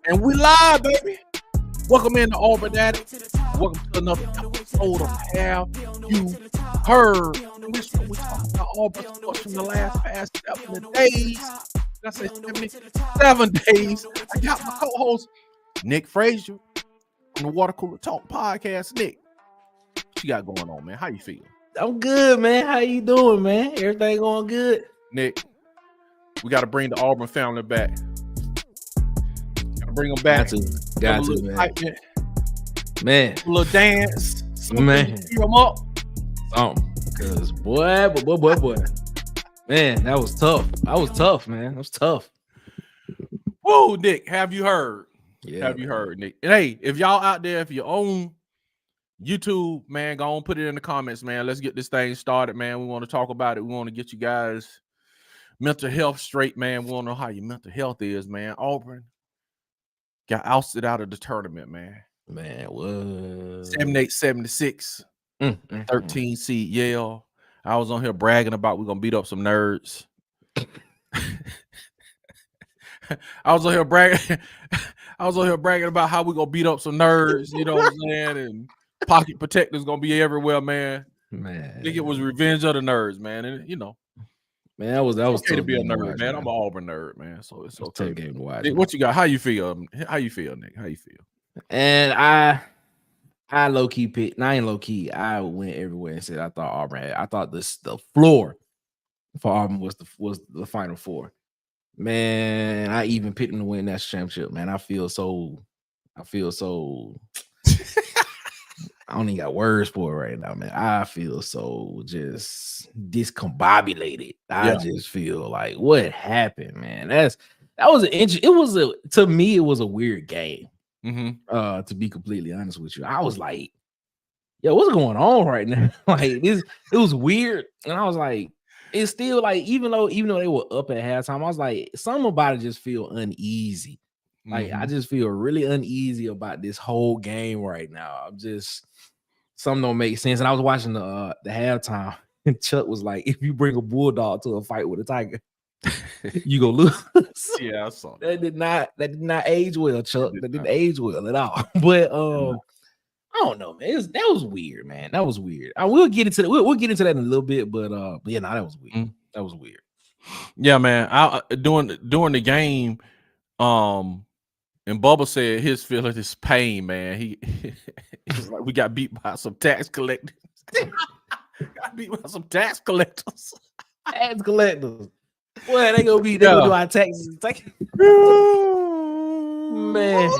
And we live, baby. Welcome in to Auburn Addicts. Welcome to another episode of Have You Heard? In which we talk about Auburn sports from the past 7 days. Did I say 77 days? I got my co-host, Nick Frazier, from the Water Cooler Talk podcast. Nick, what you got going on, man? How you feel? I'm good, man. How you doing, man? Everything going good? Nick, we got to bring the Auburn family back. Got to bring them back. Got to, man. A little dance. Man. Beat them up. Because, boy. Man, that was tough. Man. That was tough. Whoa, Nick, have you heard? Yeah. Have you heard, Nick? And hey, if y'all out there, if you're on YouTube, man, go on, put it in the comments, man. Let's get this thing started, man. We want to talk about it. We want to get you guys mental health straight, man. We want to know how your mental health is, man. Auburn got ousted out of the tournament, man. Man, what? 78-76, 13 seed Yale. I was on here bragging about we're going to beat up some nerds. I was on here bragging about how we're going to beat up some nerds, you know what I'm saying? And pocket protectors going to be everywhere, man. Man. I think it was revenge of the nerds, man. And, you know. Man, that was okay to be a nerd, man. I'm an Auburn nerd, man. So it's okay. Tough game to watch. Nick, what you got? How you feel? How you feel, Nick? How you feel? And I low key picked. I ain't low key. I went everywhere and said I thought Auburn had. I thought the floor for Auburn was the Final Four. Man, I even picked them to win that championship. Man, I feel so. I don't even got words for it right now, man. I feel so just discombobulated. I just feel like what happened, man. To me, it was a weird game. To be completely honest with you, I was like, yo, what's going on right now? Like this, it was weird. And I was like, it's still like, even though they were up at halftime, I was like, something about it just feel uneasy. Like I just feel really uneasy about this whole game right now. I'm just something don't make sense. And I was watching the halftime, and Chuck was like, if you bring a bulldog to a fight with a tiger, you gonna lose. Yeah, I saw that. That did not age well, Chuck. That didn't age well at all. But I don't know, man. That was weird, man. That was weird. We'll get into that. We'll get into that in a little bit, but yeah, no, that was weird. That was weird. Yeah, man. During the game, and Bubba said his feeling is pain, man. He's like, we got beat by some tax collectors. Got beat by some tax collectors. Tax collectors. Boy, they gonna do our taxes. Man,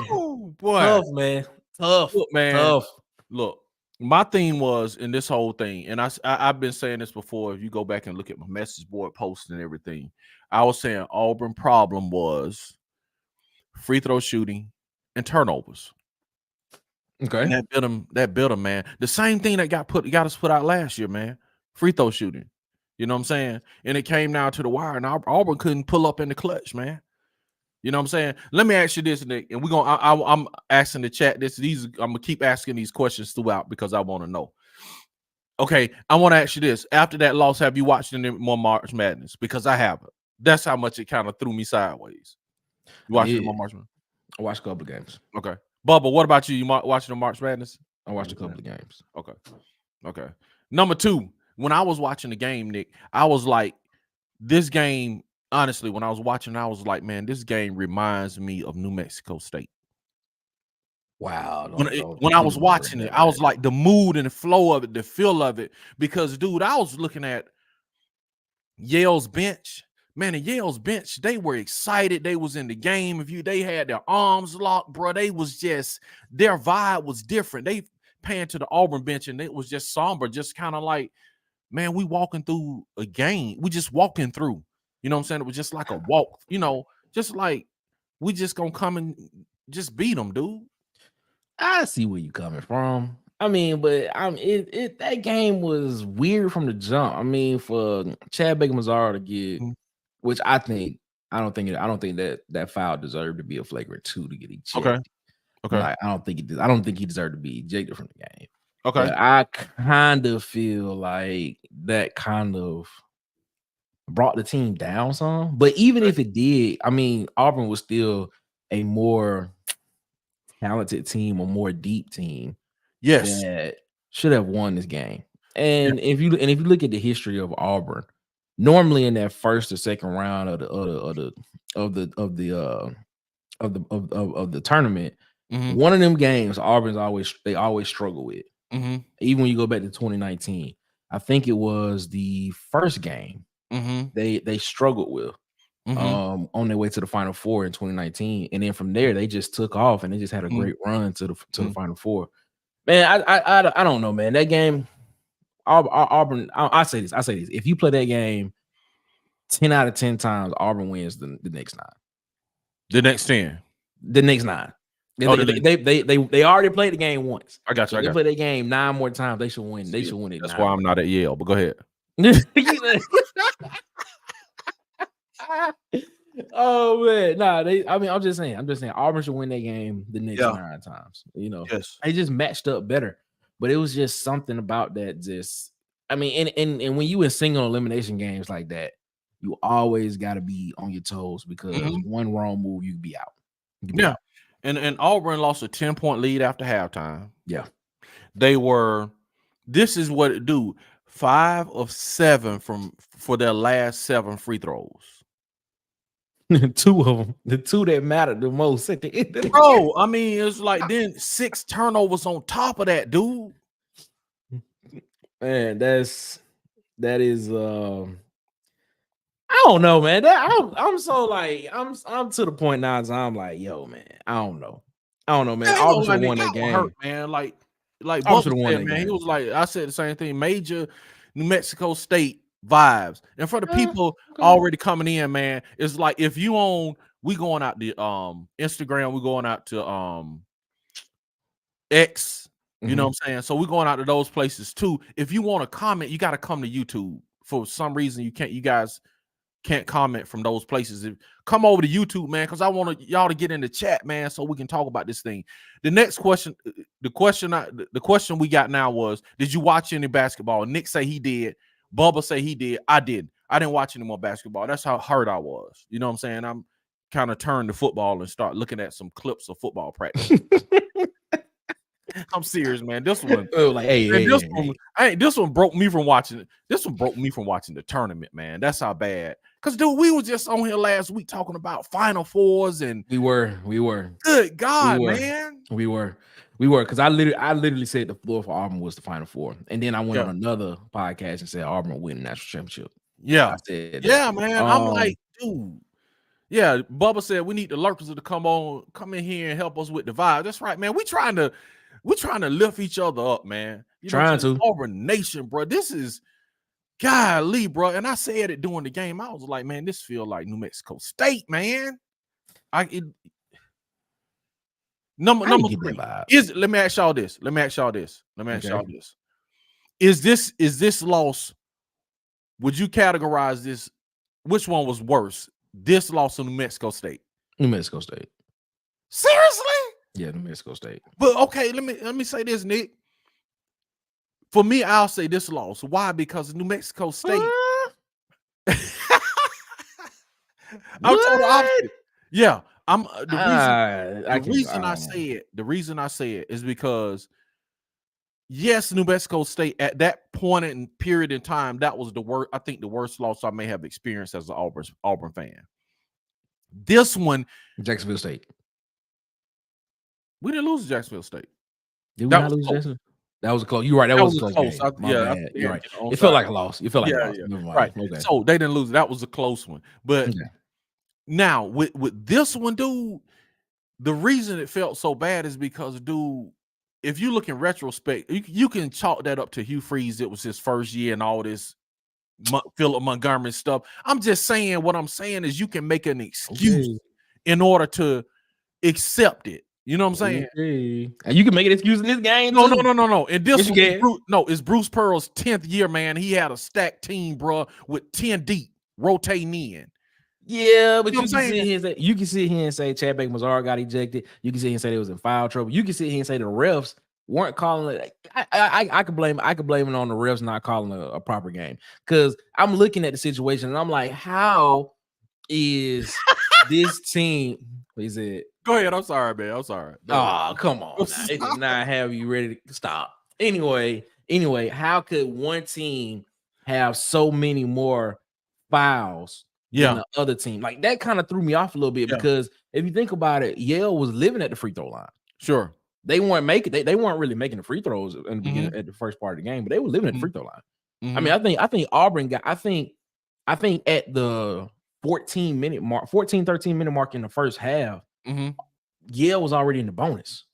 boy, tough, man. Tough, look, man. Tough. Look, my thing was in this whole thing, and I've been saying this before. If you go back and look at my message board posts and everything, I was saying Auburn problem was free throw shooting and turnovers. Okay, and that built them, man. The same thing that got us put out last year, man. Free throw shooting. You know what I'm saying? And it came down to the wire, and Auburn couldn't pull up in the clutch, man. You know what I'm saying? Let me ask you this, Nick, and I'm asking the chat this. I'm gonna keep asking these questions throughout because I want to know. Okay, I want to ask you this. After that loss, have you watched any more March Madness? Because I haven't. That's how much it kind of threw me sideways. You watched any more March Madness? I watched a couple of games. Okay. Bubba, what about you? You watching the March Madness? I watched a couple of games. Okay. Number two, when I was watching the game, Nick, I was like, this game, honestly, when I was watching, I was like, man, this game reminds me of New Mexico State. Wow. When I was watching it, I was like, the mood and the flow of it, the feel of it, because, dude, I was looking at Yale's bench. Man, and Yale's bench, they were excited. They was in the game. They had their arms locked, bro. They was just, their vibe was different. They panned to the Auburn bench, and it was just somber, just kind of like, man, we walking through a game. We just walking through. You know what I'm saying? It was just like a walk, you know, just like we just gonna come and just beat them, dude. I see where you coming from. I mean, but that game was weird from the jump. I mean, for Chad Baker-Mazara to get, which I don't think that foul deserved to be a flagrant 2 to get ejected. Okay. Like, I don't think he deserved to be ejected from the game. Okay. But I kind of feel like that kind of brought the team down some. But even if it did, I mean, Auburn was still a more talented team, a more deep team, Yes. that should have won this game. And if you look at the history of Auburn, normally in that first or second round of the tournament, one of them games Auburn's always struggle with. Even when you go back to 2019, I think it was the first game they struggled with on their way to the Final Four in 2019, and then from there they just took off and they just had a great run to the Final Four. Man, I don't know, man. That game, Auburn. I say this. If you play that game 10 out of 10 times, Auburn wins the next 9. The next 10. The next 9. They already played the game once. I got you. They play that game 9 more times. They should win. They should win it. That's why I'm not at Yale. But go ahead. Oh man, I'm just saying. Auburn should win that game the next 9 times. You know, they just matched up better. But it was just something about that. And when you in single elimination games like that, you always got to be on your toes because one wrong move, you can be out. Out. And Auburn lost a 10-point lead after halftime. Yeah, this is what it do. 5 of 7 for their last 7 free throws. 2 of them, the 2 that mattered the most at the end of the game. I mean, it's like then 6 turnovers on top of that, dude. Man, that is I don't know, man. I'm so like I'm to the point now. So I'm like, yo, man, I don't know, man. Auburn should have won that game, hurt, man. Like Bubba said, man. He was like, I said the same thing. Major New Mexico State vibes, and for the people already coming in, man, it's like if you we going out the Instagram, we going out to X. You know what I'm saying? So we're going out to those places too. If you want to comment, you got to come to YouTube. For some reason, you guys can't comment from those places. Come over to YouTube, man, because I want y'all to get in the chat, man, so we can talk about this thing. The next question, the question we got now was, did you watch any basketball? Nick say he did. Bubba say he did. I didn't watch any more basketball. That's how hurt I was. You know what I'm saying? I'm kind of turned to football and start looking at some clips of football practice. I'm serious, man. This one, this one broke me from watching. This one broke me from watching the tournament, man. That's how bad. Cause dude, we were just on here last week talking about Final Fours, and we were. Good God, man. We were. Cause I literally said the floor for Auburn was the Final Four, and then I went on another podcast and said Auburn will win the national championship. Yeah, I said man. I'm like, dude. Yeah, Bubba said we need the lurkers to come in here and help us with the vibe. That's right, man. We're trying to lift each other up, man. Trying to Auburn Nation, bro. This is golly, bro. And I said it during the game. I was like, man, this feel like New Mexico State, man. Number 3 is. Let me ask y'all this. Is this loss? Would you categorize this? Which one was worse? This loss to New Mexico State. New Mexico State. Seriously? Yeah, New Mexico State. But okay, let me say this, Nick. For me, I'll say this loss. Why? Because New Mexico State. I'm total opposite. Yeah, the reason I say it is because yes, New Mexico State at that point in period in time, that was the worst. I think the worst loss I may have experienced as an Auburn fan. This one, Jacksonville State. We didn't lose to Jacksonville State. Did we not lose Jacksonville? That was close. You're right. That was close. You're right. It felt like a loss. It felt like a loss. Right. Okay. So they didn't lose. That was a close one. But now with this one, dude, the reason it felt so bad is because, dude, if you look in retrospect, you can chalk that up to Hugh Freeze. It was his first year and all this Philip Montgomery stuff. I'm just saying, what I'm saying is you can make an excuse in order to accept it. You know what I'm saying? And you can make an excuse in this game. No. And this it's Bruce Pearl's 10th year, man. He had a stacked team, bro, with 10 deep rotating in. Yeah, but you can sit here and say Chad Baker-Mazara got ejected. You can sit here and say they was in foul trouble. You can sit here and say the refs weren't calling it. I could blame it on the refs not calling a proper game, because I'm looking at the situation and I'm like, how is this team? He said Go ahead. I'm sorry, man. I'm sorry. Oh, come on. Now. It did not have you ready to stop. Anyway, how could one team have so many more fouls than the other team? Like that kind of threw me off a little bit because if you think about it, Yale was living at the free throw line. Sure. They weren't making they weren't really making the free throws in the beginning at the first part of the game, but they were living at the free throw line. I mean, I think Auburn got I think at the 13 minute mark in the first half, Yale was already in the bonus.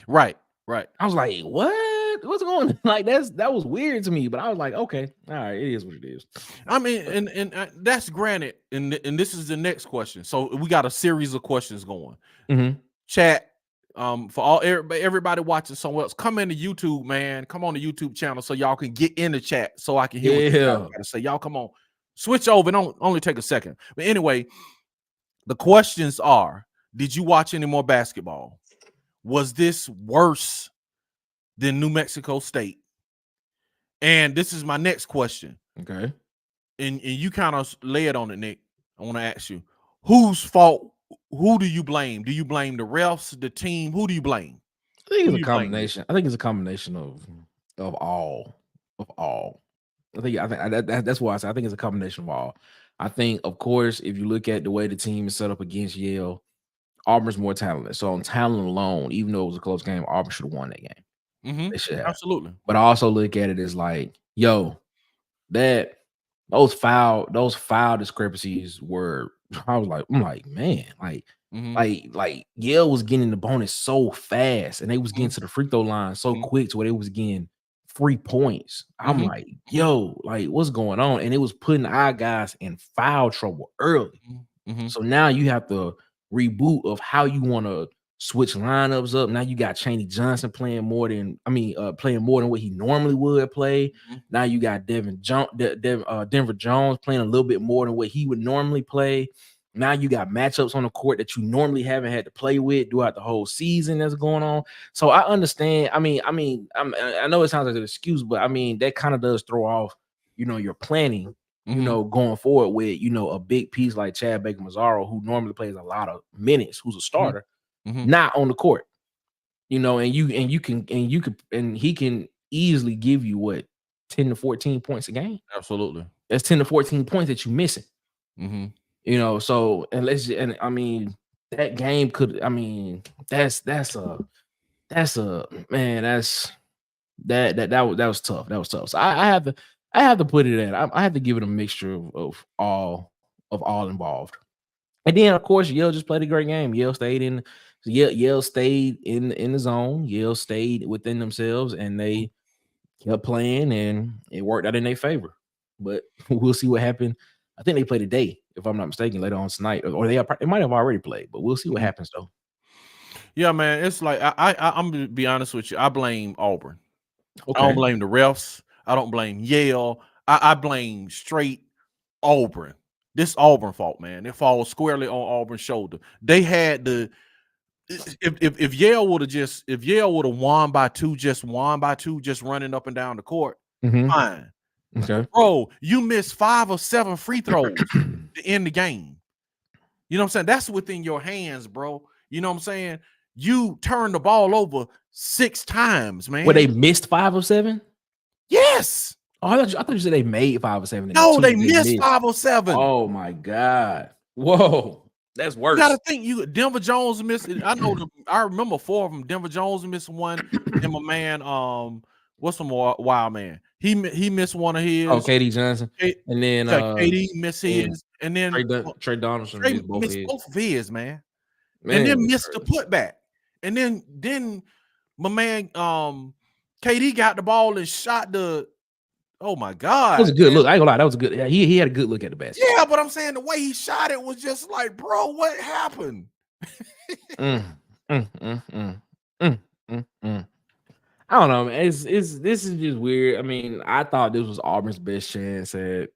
Right. I was like, what? What's going on? Like that was weird to me, but I was like, okay, all right, it is what it is. I mean, and that's granted, and this is the next question. So we got a series of questions going. Chat, for everybody watching somewhere else, come into YouTube, man. Come on the YouTube channel so y'all can get in the chat so I can hear what you gotta say. Y'all come on, switch over. Don't only take a second. But anyway, the questions are: did you watch any more basketball? Was this worse than New Mexico State? And this is my next question. Okay. And you kind of lay it on it, Nick. I want to ask you, whose fault? Who do you blame? Do you blame the refs, the team? Who do you blame? I think it's a combination. I think it's a combination of all. I think that's why I say I think it's a combination of all. I think, of course, if you look at the way the team is set up against Yale, Auburn's more talented. So on talent alone, even though it was a close game, Auburn should have won that game. They should have. Absolutely. But I also look at it as like, yo, those foul discrepancies were. I'm like, man, like Yale was getting the bonus so fast, and they was getting to the free throw line so quick to where they was getting 3 points. I'm like, yo, like what's going on? And it was putting our guys in foul trouble early. So now you have to reboot of how you want to switch lineups up. Now you got Chaney Johnson playing more than what he normally would play. Now you got Denver Jones playing a little bit more than what he would normally play. Now you got matchups on the court that you normally haven't had to play with throughout the whole season that's going on. So I understand. I know it sounds like an excuse, but I mean that kind of does throw off, your planning. Going forward with, a big piece like Chad Baker-Mazzaro, who normally plays a lot of minutes, who's a starter, not on the court, and he can easily give you what 10 to 14 points a game. Absolutely. That's 10 to 14 points that you're missing. So that game could, that was tough. That was tough. So I have to put it at. I have to give it a mixture of all involved. And then of course Yale just played a great game. Yale stayed in the zone. Yale stayed within themselves, and they kept playing, and it worked out in their favor. But we'll see what happened. I think they play today, if I'm not mistaken, later on tonight, or they might have already played. But we'll see what happens though. Yeah, man. It's like I'm gonna be honest with you. I blame Auburn. Okay. I don't blame the refs. I don't blame Yale. I blame straight Auburn. This Auburn fault, man. It falls squarely on Auburn's shoulder. They had the if Yale would have won by two, just running up and down the court, fine. Okay. Bro, you missed 5 or 7 free throws to end the game. You know what I'm saying? That's within your hands, bro. You know what I'm saying? You turned the ball over 6 times, man. Well, they missed 5 or 7? Yes. Oh, I thought you said they made 5 or 7. No, they missed 5 or 7. Oh my God. Whoa. That's worse. You gotta think Denver Jones missed it. I remember 4 of them. Denver Jones missed 1, and my man, what's some more wild man? He missed 1 of his. Oh, KD Johnson. And then KD missed his, and then Trey Donaldson missed both of his, man. And then missed the putback. And then my man KD got the ball and shot the. Oh my God, that was a good look. I ain't gonna lie, that was a good. Yeah, he had a good look at the basket. Yeah, but I'm saying the way he shot it was just like, bro, what happened? I don't know, man. This is just weird. I mean, I thought this was Auburn's best chance at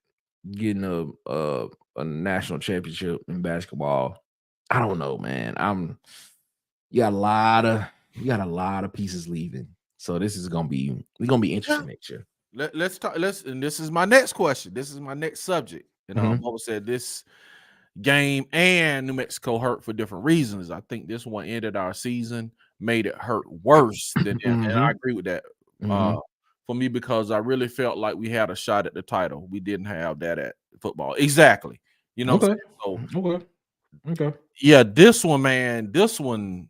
getting a national championship in basketball. I don't know, man. You got a lot of pieces leaving, so this is gonna be interesting next year. Let's talk. And this is my next question. This is my next subject. And I almost said this. game, and New Mexico hurt for different reasons. I think this one ended our season, made it hurt worse than them. And I agree with that. For me, because I really felt like we had a shot at the title. We didn't have that at football. Exactly. You know, Okay. So Okay. Yeah, this one, man. This one,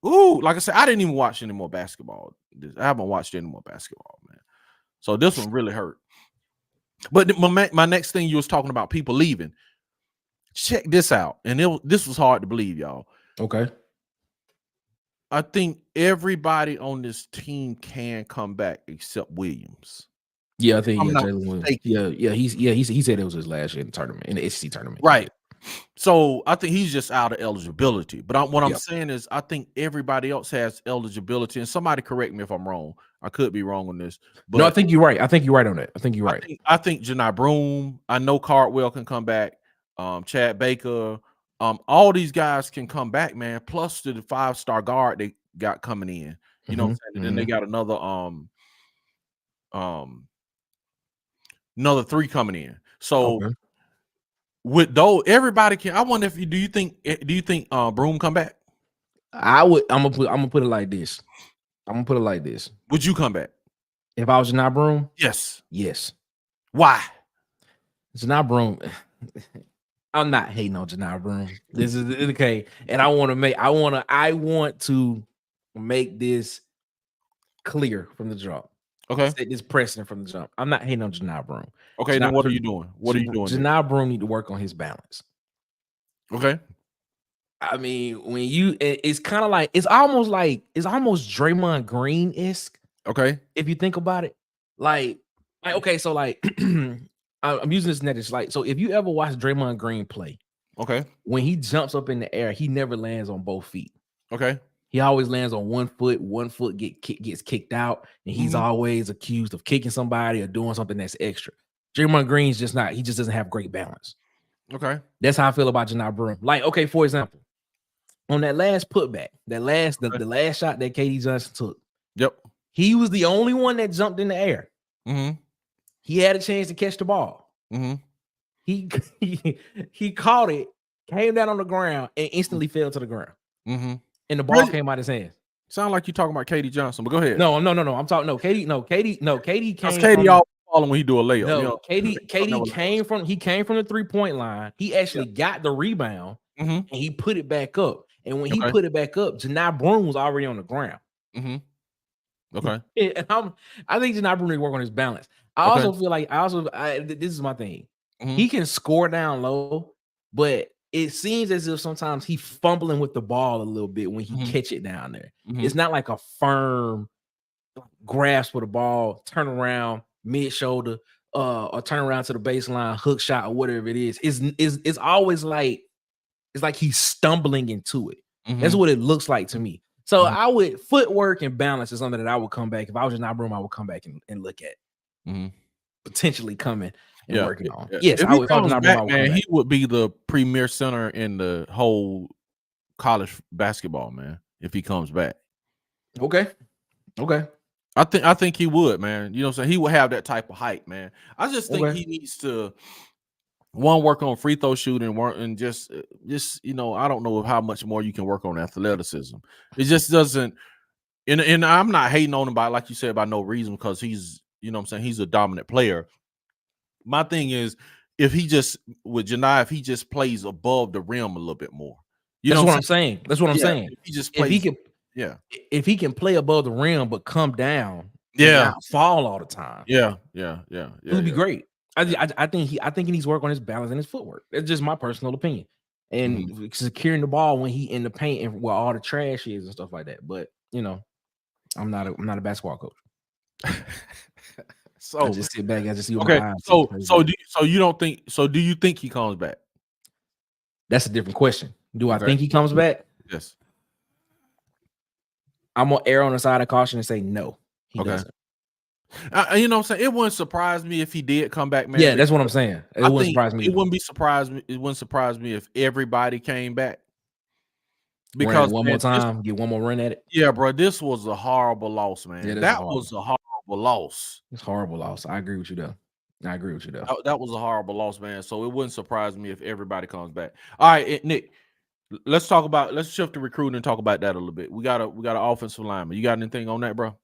ooh, like I said, I didn't even watch any more basketball. I haven't watched any more basketball, man. So this one really hurt. But my next thing, you was talking about people leaving. Check this out, and this was hard to believe, y'all. Okay. I think everybody on this team can come back except Williams. Yeah, I think Jalen Williams. He said it was his last year in the tournament, in the SEC tournament. Right. So I think he's just out of eligibility. But what I'm saying is, I think everybody else has eligibility. And somebody correct me if I'm wrong. I could be wrong on this. But no, I think you're right. I think you're right on that. I think you're right. I think Janai Broome. I know Cardwell can come back. Chad Baker. All these guys can come back, man. Plus to the 5-star guard they got coming in. You know what I'm saying? And then they got another 3 coming in. So with those, everybody can. I wonder if do you think Broome come back? I'm gonna put it like this. Would you come back if I was Janai Broome? Yes. Why? Janai Broome. I'm not hating on Janai Broome. This is okay, and I want to make this clear from the jump. Okay, set this precedent from the jump. I'm not hating on Janai Broome. Okay, then what are you doing? Janai Broome need to work on his balance. Okay. I mean, it's kind of like it's almost Draymond Green-esque. Okay. If you think about it, like okay, so like I'm using this net. It's like, so if you ever watch Draymond Green play, okay, when he jumps up in the air, he never lands on both feet. Okay. He always lands on one foot. One foot gets kicked out, and he's always accused of kicking somebody or doing something that's extra. Draymond Green's just not. He just doesn't have great balance. Okay. That's how I feel about Janai Broome. Like, okay, for example, on that last putback, the last shot that KD Johnson took. Yep. He was the only one that jumped in the air. Mm-hmm. He had a chance to catch the ball. Mm-hmm. He caught it, came down on the ground, and instantly fell to the ground. Mm-hmm. And the ball came out his hands. Sound like you're talking about KD Johnson, but go ahead. No. I'm talking KD came. KD always falling when he do a layup. No, KD came from the 3-point line. He actually got the rebound and he put it back up. And when he put it back up, Janai Broome was already on the ground. Mm-hmm. Okay. And I think Janai Broome needs to work on his balance. I also feel like this is my thing. He can score down low, but it seems as if sometimes he's fumbling with the ball a little bit when he catch it down there. It's not like a firm grasp for the ball, turn around mid shoulder, or turn around to the baseline, hook shot, or whatever it is. It's always like it's like he's stumbling into it. That's what it looks like to me. So I would footwork and balance is something that I would come back. If I was Janai Broome, I would come back and look at potentially coming and working on. Yes, if I would. He would be the premier center in the whole college basketball, man. If he comes back, okay. I think he would, man. You know what I'm saying? He would have that type of height, man. I just think he needs to work on free throw shooting, and just I don't know how much more you can work on athleticism. It just doesn't. And I'm not hating on him by, like you said, by no reason, because he's, he's a dominant player. My thing is, if he just plays above the rim a little bit more. That's what I'm saying. If he just plays, if he can play above the rim but come down, not fall all the time. It would be great. I think he needs to work on his balance and his footwork. That's just my personal opinion. And securing the ball when he in the paint and where all the trash is and stuff like that. But I'm not a basketball coach. So I just sit back. I just see. Okay. Do you think he comes back? That's a different question. Do I think he comes back? Yes. I'm gonna err on the side of caution and say no. He doesn't. You know what I'm saying? It wouldn't surprise me if he did come back, man. Yeah, that's what I'm saying. It wouldn't surprise me. It wouldn't surprise me if everybody came back. Because one more time, get one more run at it. Yeah, bro. This was a horrible loss, man. Yeah, that was a horrible loss. It's a horrible loss. I agree with you though. I agree with you though. That was a horrible loss, man. So it wouldn't surprise me if everybody comes back. All right, Nick. Let's shift to recruiting and talk about that a little bit. We got an offensive lineman. You got anything on that, bro?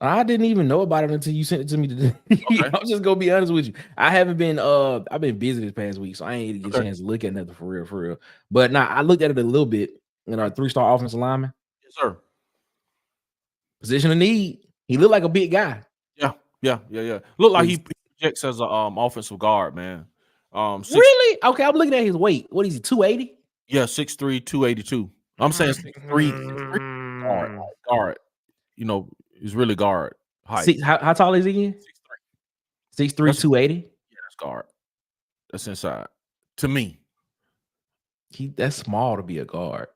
I didn't even know about it until you sent it to me today. Okay. I'm just gonna be honest with you. I haven't been I've been busy this past week, so I ain't get a Okay. chance to look at nothing for real. But now I looked at it a little bit. You know, 3-star offensive lineman. Yes, sir. Position of need. He looked like a big guy. Yeah. Look like he projects as a offensive guard, man. Really? Okay, I'm looking at his weight. What is he? 280? Yeah, 6'3", 282. I'm saying 6'3", guard. You know, he's really guard height. How tall is he again? 6'3", 280. Yeah, that's guard. That's inside. To me, That's small to be a guard.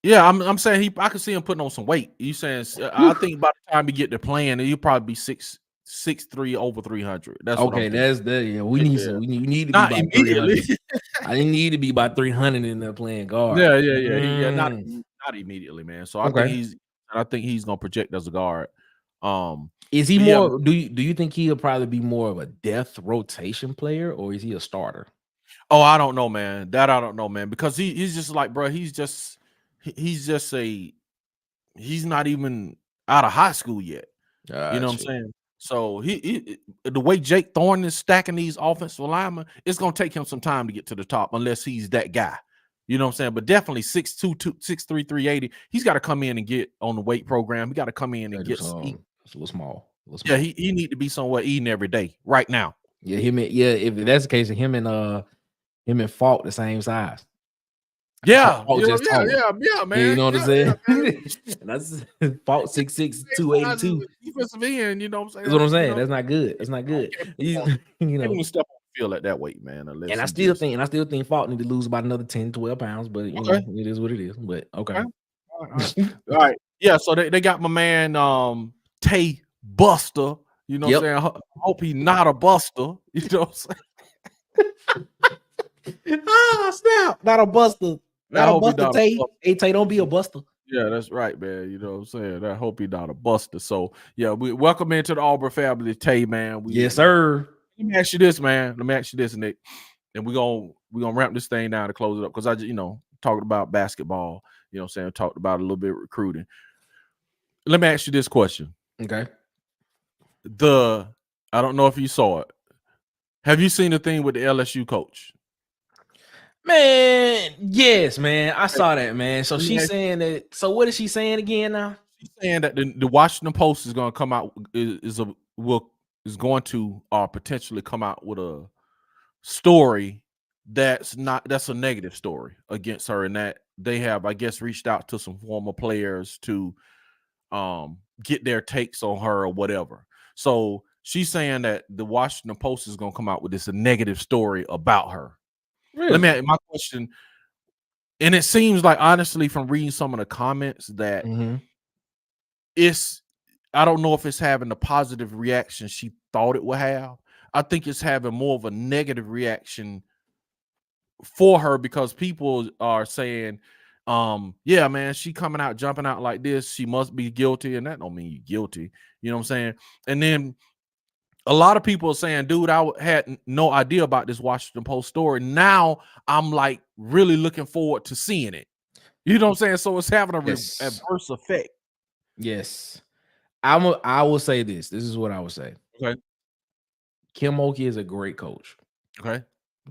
Yeah, I'm saying I could see him putting on some weight. You saying I think by the time he get to playing, he'll probably be 6'3", over 300. That's okay. That's the yeah. We need some. We need to not be about immediately. 300. I need to be about 300 in there playing guard. Yeah. Not immediately, man. So I think he's gonna project as a guard. Is he more? Do you think he'll probably be more of a depth rotation player, or is he a starter? Oh, I don't know, man. That I don't know, man. Because he's just like, bro. He's not even out of high school yet. You know what I'm saying? So he the way Jake Thorne is stacking these offensive linemen, it's gonna take him some time to get to the top unless he's that guy. You know what I'm saying? But definitely 6'2", 6'3", 380. He's got to come in and get on the weight program. He got to come in and get it's a little small. Yeah, he need to be somewhere eating every day right now. Yeah, if that's the case, him and Falk the same size. Yeah, man. You know what I'm saying? That's Falk 6'6", 282. Defensive end, you know what I'm saying? That's what I'm saying. That's not good. That's not good. You know, step on the field at that weight, man. And I still think Falk need to lose about another 10, 12 pounds, but you know, it is what it is. But okay. All right. Yeah, so they got my man Tay Buster. You know what I'm saying? I hope he's not a buster. You know what I'm saying? Snap. Not a buster. Not a buster, Tay. Hey, Tay, don't be a buster. Yeah, that's right, man. You know what I'm saying? I hope he's not a buster. So, yeah, we welcome into the Auburn family, Tay, man. Yes, sir. Let me ask you this, man. Let me ask you this, Nick. And we're gonna wrap this thing down to close it up because I just, talked about basketball, you know what I'm saying? Talked about a little bit of recruiting. Let me ask you this question. Okay. I don't know if you saw it. Have you seen the thing with the LSU coach? Man, yes, man. I saw that, man. So she's saying that. So what is she saying again now? She's saying that the Washington Post is going to come out is going to potentially come out with a story that's a negative story against her, and that they have, I guess, reached out to some former players to get their takes on her or whatever. So she's saying that the Washington Post is going to come out with a negative story about her. Really? Let me ask my question, and it seems like, honestly, from reading some of the comments, that I don't know if it's having the positive reaction she thought it would have. I think it's having more of a negative reaction for her because people are saying, yeah, man, she coming out, jumping out like this, she must be guilty, and that don't mean you're guilty. You know what I'm saying? And then a lot of people are saying, dude, I had no idea about this Washington Post story. Now I'm like really looking forward to seeing it. You know what I'm saying? So it's having a adverse effect. Yes. I will say this. This is what I would say. Okay. Kim Mulkey is a great coach. Okay.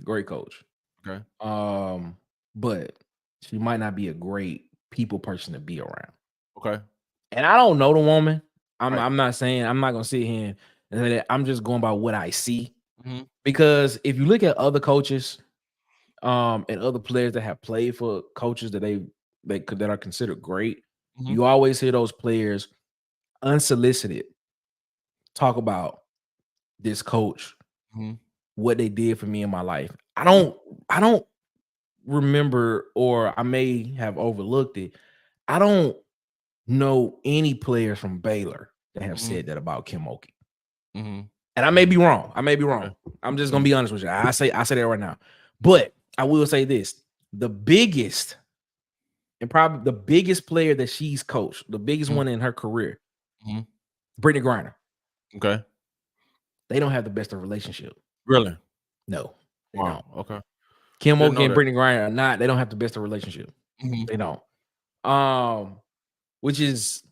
Great coach. Okay. But she might not be a great people person to be around. Okay. And I don't know the woman. I'm not saying, I'm not gonna sit here and say that. I'm just going by what I see. Because if you look at other coaches and other players that have played for coaches that that are considered great, you always hear those players unsolicited talk about this coach, what they did for me in my life. I don't remember, or I may have overlooked it. I don't know any players from Baylor that have said that about Kim Mulkey. And I may be wrong. I'm just gonna be honest with you. I say that right now. But I will say this: the biggest and probably the biggest player that she's coached, the biggest one in her career, Brittany Griner. Okay. they don't have the best of relationship. Really? No, they Wow. don't. Okay. Kim Didn't Oki know and that. Brittany Griner are not. They don't have the best of relationship. They don't. Which is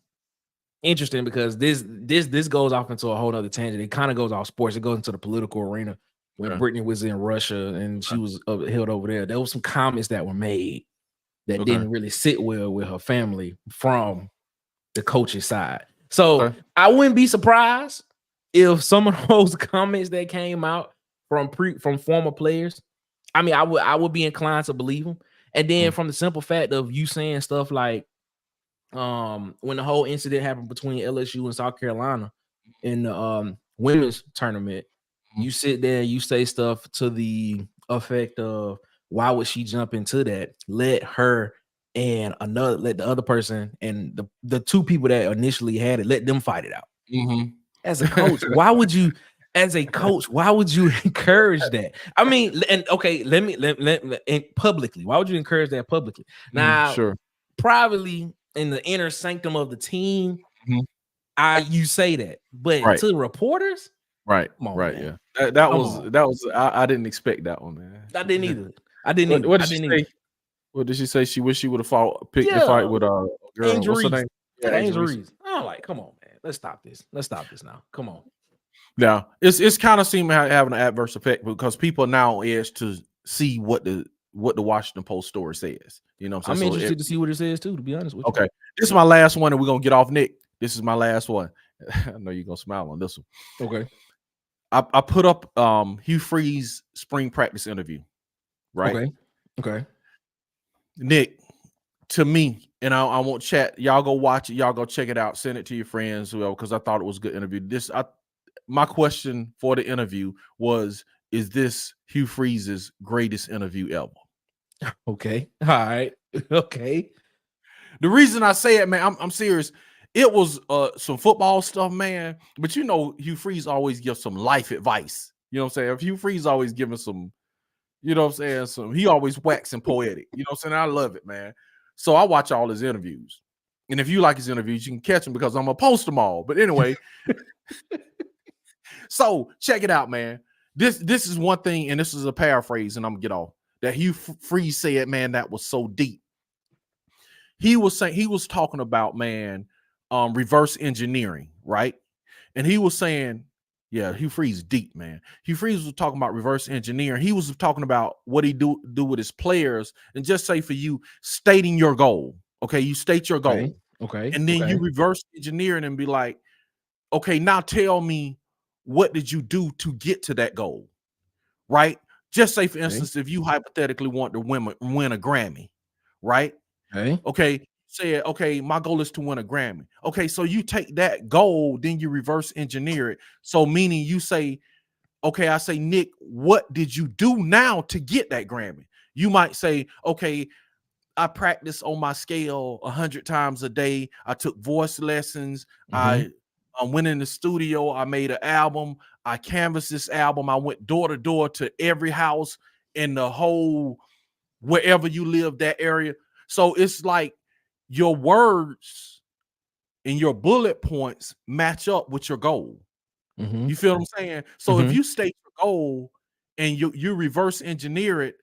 interesting because this goes off into a whole other tangent. It kind of goes off sports. It goes into the political arena. When Brittany was in Russia and she was held over there was some comments that were made that didn't really sit well with her family from the coach's side. So I wouldn't be surprised if some of those comments that came out from former players, I mean, I would be inclined to believe them. And then from the simple fact of you saying stuff like, when the whole incident happened between LSU and South Carolina in the women's tournament, you sit there and you say stuff to the effect of, why would she jump into that? Let the other person and the two people that initially had it, let them fight it out. As a coach, why would you encourage that? I mean, and okay, let publicly, why would you encourage that publicly? Now, privately in the inner sanctum of the team, you say that, but to the reporters, right, come on, right, man. yeah, that was I didn't expect that one, man. I didn't either. I didn't either. What did she say? What did she say? She wished she would have picked the fight with girl. What's her name? Angel Reese. I'm like, come on, man. Let's stop this. Let's stop this now. Come on. Now it's kind of seeming having an adverse effect because people now is to see what the Washington Post story says. You know what I'm saying? I'm interested to see what it says too, to be honest with you. Okay. This is my last one, and we're gonna get off Nick. This is my last one. I know you're gonna smile on this one. Okay. I put up Hugh Freeze spring practice interview. Right. Okay. Nick, to me, and I won't chat. Y'all go watch it. Y'all go check it out. Send it to your friends, because I thought it was a good interview. My question for the interview was, is this Hugh Freeze's greatest interview ever? Okay. All right. Okay. The reason I say it, man, I'm serious. It was some football stuff, man. But Hugh Freeze always gives some life advice. You know what I'm saying? If Hugh Freeze always giving some, you know what I'm saying? He always waxing poetic. You know what I'm saying? I love it, man. So I watch all his interviews. And if you like his interviews, you can catch them because I'm going to post them all. But anyway, so check it out, man. This is one thing, and this is a paraphrase, and I'm going to get off. That Hugh Freeze said, man, that was so deep. He was talking about, man, reverse engineering, right? And he was saying, yeah, Hugh Freeze deep, man. Hugh Freeze was talking about reverse engineering. He was talking about what he do with his players, and just say for you, stating your goal. Okay, you state your goal. Okay. And then you reverse engineering and be like, okay, now tell me, what did you do to get to that goal? Right? Just say, for instance, if you hypothetically want to win a Grammy, right? Okay. Say, okay, my goal is to win a Grammy. Okay, so you take that goal, then you reverse engineer it. So meaning you say, okay, I say, Nick, what did you do now to get that Grammy? You might say, okay, I practice on my scale 100 times a day. I took voice lessons. I went in the studio. I made an album. I canvassed this album. I went door to door to every house in the whole, wherever you live, that area. So it's like your words and your bullet points match up with your goal. You feel what I'm saying? So if you state your goal and you reverse engineer it,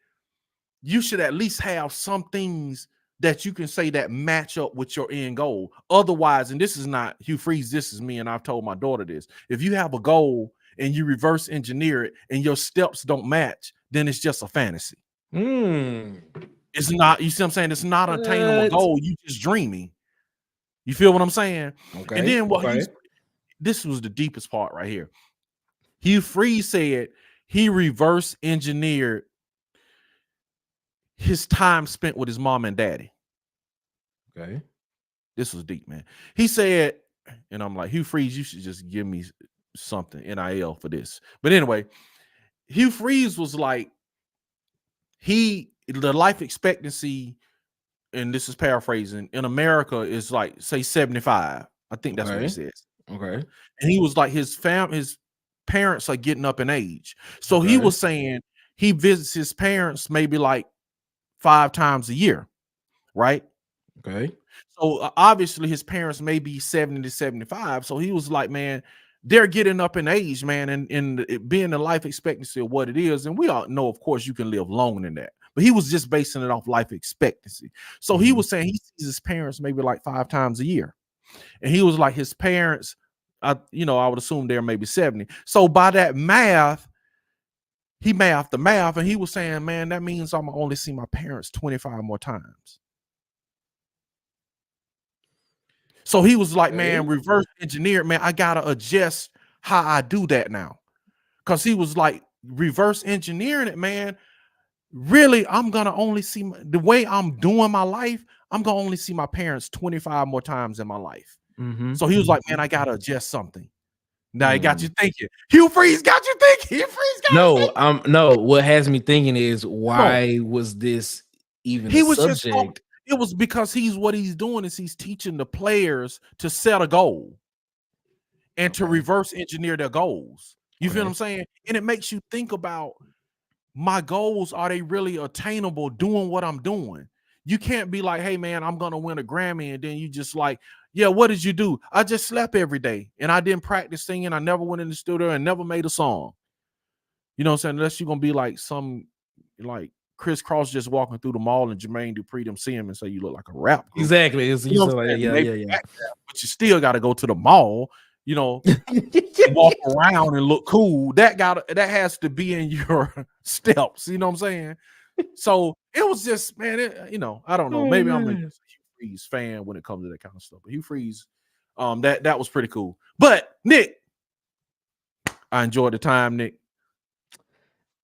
you should at least have some things that you can say that match up with your end goal. Otherwise, and this is not Hugh Freeze, this is me, and I've told my daughter this. If you have a goal and you reverse engineer it and your steps don't match, then it's just a fantasy. It's not, you see what I'm saying? It's not an attainable goal. You just dreaming. You feel what I'm saying? Okay. And then this was the deepest part right here. Hugh Freeze said he reverse engineered his time spent with his mom and daddy. Okay. This was deep, man. He said, and I'm like, Hugh Freeze, you should just give me something, NIL, for this. But anyway, Hugh Freeze was like, the life expectancy, and this is paraphrasing, in America is like, say, 75. I think that's what he says. Okay. And he was like, his parents are getting up in age. So he was saying he visits his parents maybe like 5 times a year, right? Okay. So obviously his parents may be 70 to 75. So he was like, man, they're getting up in age, man, and it being the life expectancy of what it is. And we all know, of course, you can live longer than that. But he was just basing it off life expectancy. So he was saying he sees his parents maybe like 5 times a year. And he was like, his parents, I would assume they're maybe 70. So by that math, he mathed the math, and he was saying, man, that means I'm gonna only see my parents 25 more times. So he was like, man, reverse engineer, man, I gotta adjust how I do that now. Because he was like, reverse engineering it, man. Really, I'm gonna only see the way I'm doing my life, I'm gonna only see my parents 25 more times in my life. So he was like, man, I gotta adjust something. Now he got you thinking. Hugh Freeze got you thinking. Hugh Freeze got no. What has me thinking is, why was this even he a was subject? It was because what he's doing is he's teaching the players to set a goal and to reverse engineer their goals. You feel what I'm saying? And it makes you think about, my goals, are they really attainable doing what I'm doing? You can't be like, hey man, I'm gonna win a Grammy, and then you just like, yeah, what did you do? I just slept every day and I didn't practice singing. I never went in the studio and never made a song. You know what I'm saying? Unless you're gonna be like some like Chris Cross just walking through the mall and Jermaine Dupri them see him and say you look like a rap group. Exactly. You know like, yeah. But you still got to go to the mall, walk around and look cool. That has to be in your steps. You know what I'm saying? So it was just, man, I don't know. Maybe I'm a Hugh Freeze fan when it comes to that kind of stuff. But Hugh Freeze, that was pretty cool. But Nick, I enjoyed the time, Nick.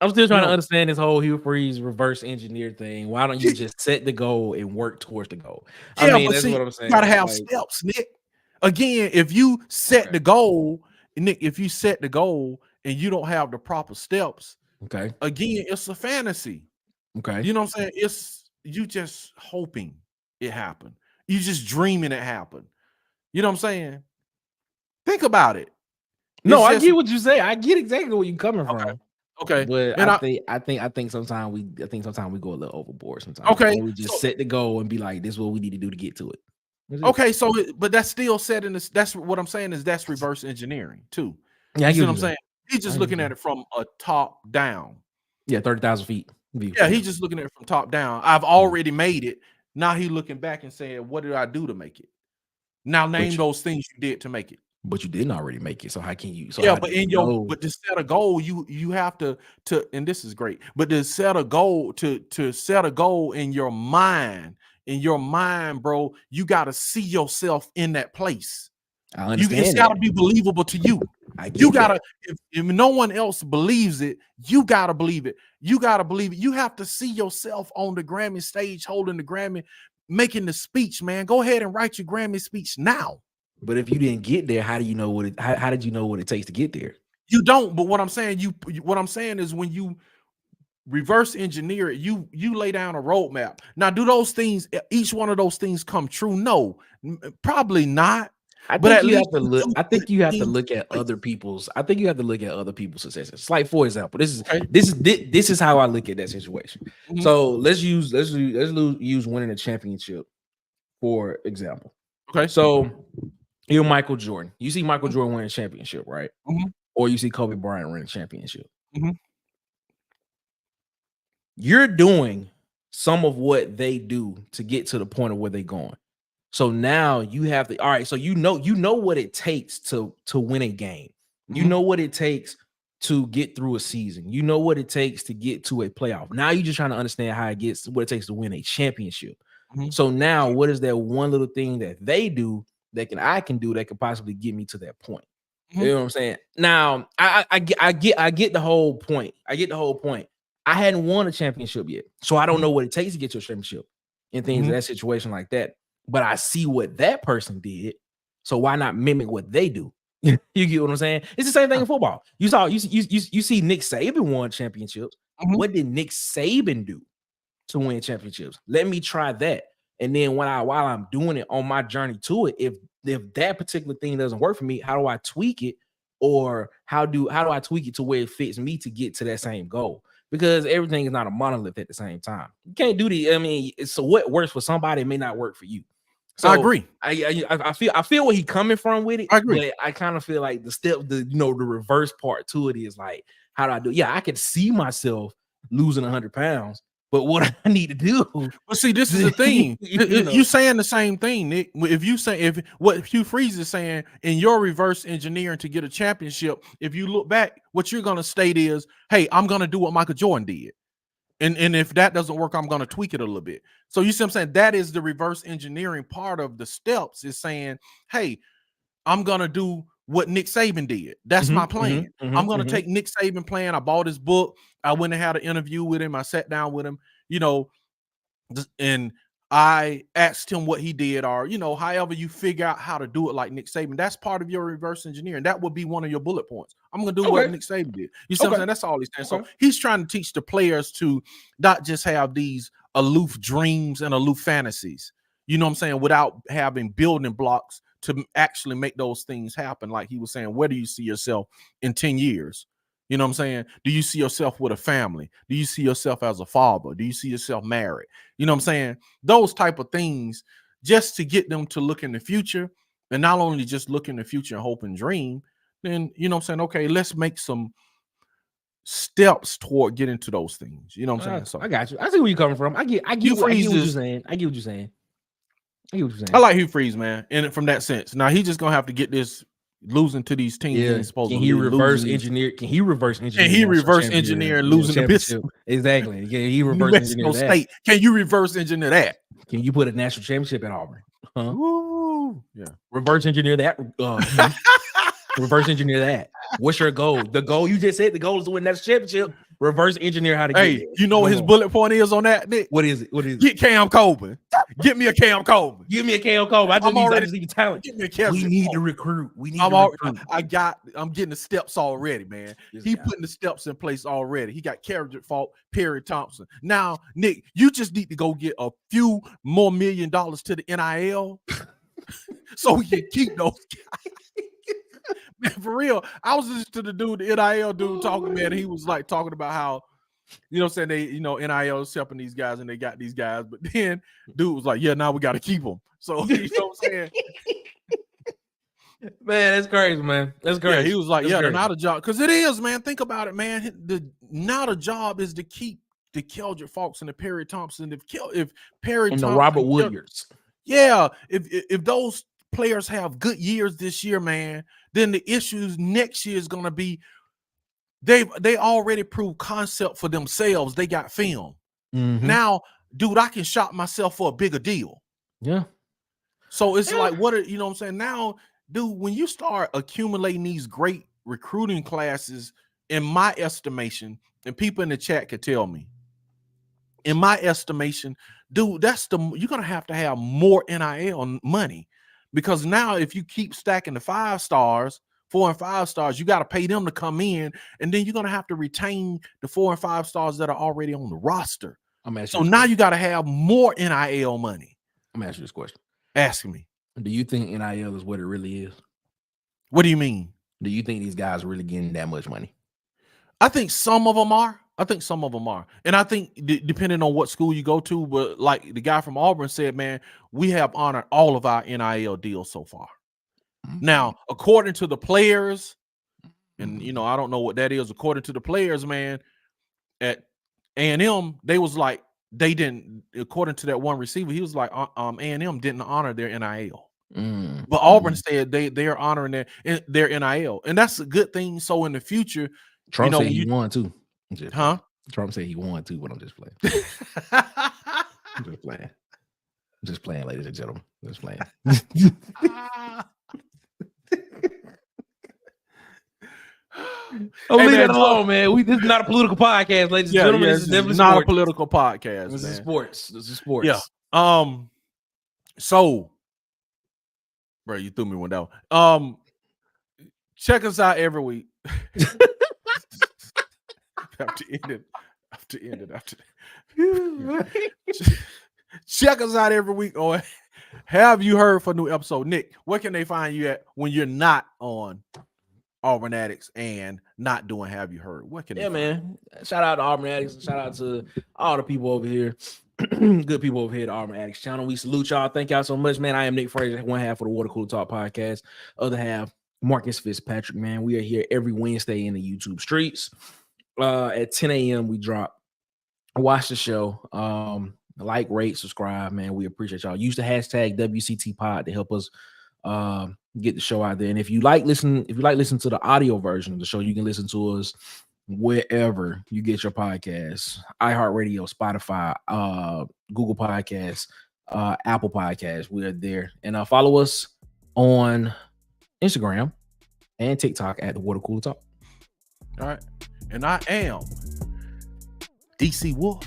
I'm still trying to understand this whole Hugh Freeze reverse engineer thing. Why don't you just set the goal and work towards the goal? I mean, that's what I'm saying. You gotta have steps, Nick. Again, if you set the goal, Nick, if you set the goal and you don't have the proper steps, again, it's a fantasy. You know what I'm saying? It's you just hoping it happened. You just dreaming it happened. You know what I'm saying? Think about it. I get what you say. I get exactly where you're coming from. Okay, but and I think sometimes we go a little overboard sometimes. Okay, we just set the goal and be like, this is what we need to do to get to it. Okay, so but that's still setting this. That's what I'm saying is that's reverse engineering too. Yeah, you see what I'm saying? He's just looking at it from a top down. Yeah, 30,000 feet view. Yeah, he's just looking at it from top down. I've already made it. Now he's looking back and saying, what did I do to make it? Now name those things you did to make it. But you didn't already make it, so how can you? So yeah, but but to set a goal, you have to and this is great. But to set a goal, to set a goal in your mind, bro, you got to see yourself in that place. I understand. It's got to be believable to you. You gotta, if no one else believes it, you gotta believe it. You gotta believe it. You have to see yourself on the Grammy stage, holding the Grammy, making the speech. Man, go ahead and write your Grammy speech now. But if you didn't get there, how do you know what it? How did you know what it takes to get there? You don't. But what I'm saying, what I'm saying is when you reverse engineer it, you lay down a roadmap. Now, do those things? Each one of those things come true? No, probably not. I think you have to look. I think you have to look at other people's. I think you have to look at other people's successes. Like, for example, this is how I look at that situation. So let's use winning a championship for example. Okay, so you're Michael Jordan. You see Michael Jordan win a championship, right? Or you see Kobe Bryant win a championship. You're doing some of what they do to get to the point of where they're going. So now you have all right. So you know what it takes to win a game. You know what it takes to get through a season. You know what it takes to get to a playoff. Now you're just trying to understand what it takes to win a championship. So now what is that one little thing that they do that I can do that could possibly get me to that point? You know what I'm saying? Now I get the whole point. I get the whole point. I hadn't won a championship yet, so I don't know what it takes to get to a championship and things in that situation like that. But I see what that person did, so why not mimic what they do? You get what I'm saying? It's the same thing in football. You see Nick Saban won championships. What did Nick Saban do to win championships? Let me try that, and then while I'm doing it on my journey to it, if that particular thing doesn't work for me, how do I tweak it, or how do I tweak it to where it fits me to get to that same goal? Because everything is not a monolith at the same time. You can't do the. I mean, so what works for somebody may not work for you. So I agree. I feel where he coming from with it. I agree. But I kind of feel like the reverse part to it is like, how do I do? Yeah, I could see myself losing 100 pounds, but what I need to do. But see, this is the thing. You saying the same thing, Nick. If what Hugh Freeze is saying in your reverse engineering to get a championship, if you look back, what you're gonna state is, hey, I'm gonna do what Michael Jordan did. And if that doesn't work, I'm going to tweak it a little bit. So you see what I'm saying? That is the reverse engineering part of the steps, is saying, hey, I'm going to do what Nick Saban did. That's my plan. I'm going to take Nick Saban plan. I bought his book. I went and had an interview with him. I sat down with him, and I asked him what he did, or, however you figure out how to do it like Nick Saban. That's part of your reverse engineering. That would be one of your bullet points. I'm going to do what Nick Saban did. You see what I'm saying? That's all he's saying. So he's trying to teach the players to not just have these aloof dreams and aloof fantasies, you know what I'm saying, without having building blocks to actually make those things happen. Like he was saying, where do you see yourself in 10 years? You know what I'm saying? Do you see yourself with a family? Do you see yourself as a father? Do you see yourself married? You know what I'm saying? Those type of things, just to get them to look in the future, and not only just look in the future and hope and dream, then, you know what I'm saying? Okay, let's make some steps toward getting to those things. You know what I'm saying? So I got you. I see where you're coming from. I get what you're saying. I get what you're saying. I like Hugh Freeze, man, and from that sense. Now he's just gonna have to get this losing to these teams. Yeah. Can he reverse engineer? Can he reverse engineer? Can he reverse engineer losing the business? Exactly. Can he reverse engineer that? State. Can you reverse engineer that? Can you put a national championship at Auburn? Huh? Woo. Yeah. Reverse engineer that. Reverse engineer that. What's your goal? The goal you just said. The goal is to win that championship. Reverse engineer how to get it. You know what his bullet point is on that, Nick? What is it? Get Cam Coleman. Get me a Cam Coleman. Give me a Cam Coleman. I just need talent. We need to recruit. I'm getting the steps already, man. He putting the steps in place already. He got Carriage Fault, Perry Thompson. Now, Nick, you just need to go get a few more $1 million to the NIL so we can keep those guys. Man, for real, I was listening to the NIL dude talking, man. He was like talking about how, you know what I'm saying, NIL is helping these guys and they got these guys. But then dude was like, yeah, now we got to keep them. So, you know what I'm saying? Man, that's crazy, man. That's crazy. Yeah, he was like, they're not a job. Because it is, man. Think about it, man. Not a job is to keep the Keldrick Faulks and the Perry Thompson. If Perry and Thompson, the Robert Woodyards. Yeah. If those players have good years this year, man, then the issues next year is going to be they already proved concept for themselves. They got film. Now, dude, I can shop myself for a bigger deal. Yeah. So it's like, you know what I'm saying? Now, dude, when you start accumulating these great recruiting classes, in my estimation, and people in the chat could tell me, in my estimation, dude, you're going to have more NIL money. Because now if you keep stacking the 5 stars, 4 and 5 stars, you got to pay them to come in. And then you're going to have to retain the 4 and 5 stars that are already on the roster. So now you got to have more NIL money. I'm asking you this question. Ask me. Do you think NIL is what it really is? What do you mean? Do you think these guys are really getting that much money? I think some of them are. And I think depending on what school you go to, but like the guy from Auburn said, man, we have honored all of our NIL deals so far. Now, according to the players, and I don't know what that is. According to the players, man, at A&M, they was like, they didn't, according to that one receiver, he was like, A&M didn't honor their NIL. But Auburn said they're honoring their NIL. And that's a good thing. So in the future, Trump said he won too. Trump said he won too, but I'm just playing. I'm just playing, ladies and gentlemen. Just playing. Leave that alone, man. This is not a political podcast, ladies and gentlemen. This is definitely not a political podcast. This is sports. Yeah. So, bro, you threw me one down. Check us out every week. Check us out every week on Have You Heard for a new episode. Nick, where can they find you at when you're not on Auburn Addicts and not doing Have You Heard? What can yeah, man. Shout out to Auburn Addicts and shout out to all the people over here. Good people over here at the Auburn Addicts channel. We salute y'all. Thank y'all so much, man. I am Nick Frazier, one half of the Water Cooler Talk podcast, other half Marcus Fitzpatrick, man. We are here every Wednesday in the YouTube streets. At 10 a.m. we drop. Watch the show. Like, rate, subscribe, man. We appreciate y'all. Use the hashtag WCT Pod to help us get the show out there. And if you like listening to the audio version of the show, you can listen to us wherever you get your podcasts: iHeartRadio, Spotify, Google Podcasts, Apple Podcasts. We are there. And follow us on Instagram and TikTok at the Water Cooler Talk. All right. And I am DC Wolf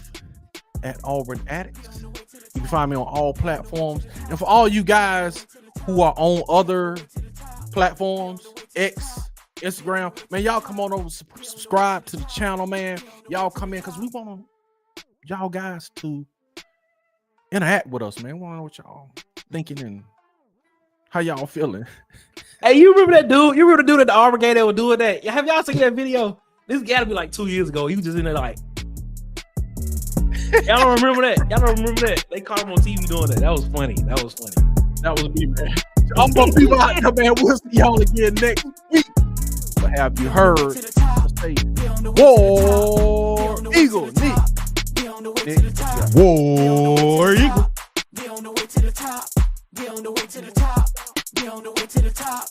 at Auburn Addicts. You can find me on all platforms. And for all you guys who are on other platforms, X, Instagram, man, y'all come on over, subscribe to the channel, man. Y'all come in because we want y'all guys to interact with us, man. We want to know what y'all thinking and how y'all feeling. Hey, you remember that dude? You remember the dude at the Auburn game that was doing that? Have y'all seen that video? This got to be like 2 years ago. He was just in there like, y'all don't remember that? Y'all don't remember that? They caught him on TV doing that. That was funny. That was me, man. I'm gonna be out there, man. We'll see y'all again next week. But have you heard? Say, War Eagle, Nick. War Eagle. Be on the way to the top. Be on the way to the top. Be on the way to the top.